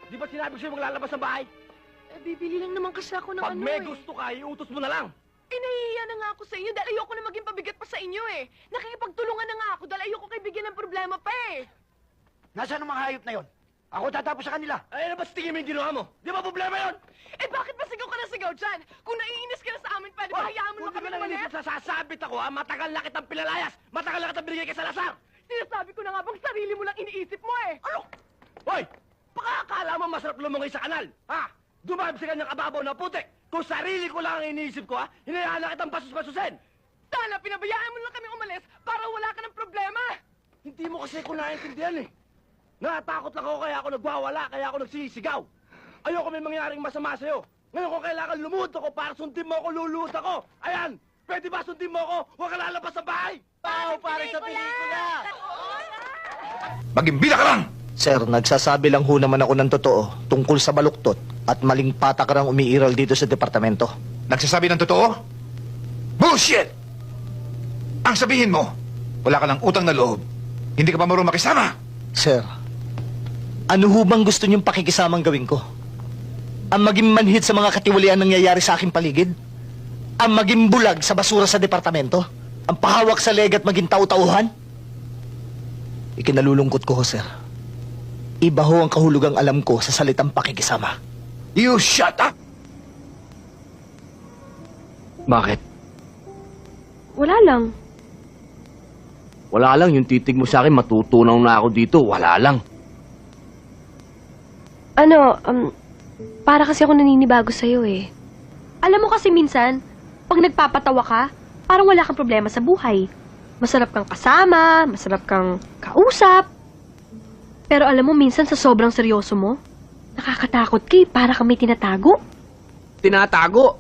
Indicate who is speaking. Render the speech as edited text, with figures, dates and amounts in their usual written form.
Speaker 1: Di ba sinabi ko sa'yo maglalabas ng bahay?
Speaker 2: Eh, bibili lang naman kasi ako ng
Speaker 1: Pag
Speaker 2: ano
Speaker 1: may
Speaker 2: eh.
Speaker 1: gusto ka, iutos mo na lang.
Speaker 2: Eh, nahihiya na nga ako sa inyo dahil ayoko na maging pabigat pa sa inyo eh. Nakikipagtulungan na nga ako dahil ayoko kayo bigyan ng problema pa eh.
Speaker 3: Nasaan ang mga hayop na yon? Ako tatapos sa kanila.
Speaker 1: Ay, ano ba tingin mo yung ginawa mo? Di ba problema yon?
Speaker 2: Eh, bakit ba sigaw ka na sigaw dyan? Kung naiinis ka na sa amin, pwede ba hayaan mo na kami naman eh?
Speaker 1: Sasabit ako, ha? Matagal na kitang pinalayas. Matagal na kitang binigay kay Salazar.
Speaker 2: Sinasabi ko na nga bang sarili mo lang iniisip mo eh.
Speaker 1: Ano? Hoy! Baka akala mo masarap lumungay sa kanal, ha? Dumami sa kanyang kababaw na putik. Kung sarili ko lang ang iniisip ko, ha? Hinayaan na kitang basus-basusin.
Speaker 2: Sana pinabayaan mo lang kami umalis para wala ka ng problema.
Speaker 1: Hindi mo kasi ko naintindihan, eh. Natakot lang ako kaya ako nagwawala, kaya ako nagsisigaw. Ayoko may mangyaring masama sa'yo. Ngayon kung kailangan lumuhod ako para sundin mo ako, luluhod ako. Ayan! Pwede ba sundin mo ako? Huwag ka lalabas sa bahay! Pao, para sa pelikula!
Speaker 4: Mag-imbila ka lang!
Speaker 3: Sir, nagsasabi lang ho naman ako ng totoo tungkol sa baluktot at maling patakarang umiiral dito sa departamento.
Speaker 4: Nagsasabi ng totoo? Bullshit! Ang sabihin mo, wala ka ng utang na loob. Hindi ka pa marunong makisama.
Speaker 3: Sir, ano ho bang gusto niyong pakikisamang gawin ko? Ang maging manhid sa mga katiwalian nangyayari sa aking paligid? Ang maging bulag sa basura sa departamento? Ang pahawak sa leg at maging tau-tauhan? Ikinalulungkot ko ho, sir. Iba ho ang kahulugang alam ko sa salitang pakikisama.
Speaker 4: You shut up!
Speaker 5: Bakit?
Speaker 2: Wala lang.
Speaker 5: Wala lang, yung titig mo sa akin, matutunaw na ako dito. Wala lang.
Speaker 6: Para kasi ako naninibago sa'yo eh. Alam mo kasi minsan, pag nagpapatawa ka, parang wala kang problema sa buhay. Masarap kang kasama, masarap kang kausap. Pero alam mo, minsan sa sobrang seryoso mo, nakakatakot ka eh, para kang may tinatago.
Speaker 5: Tinatago?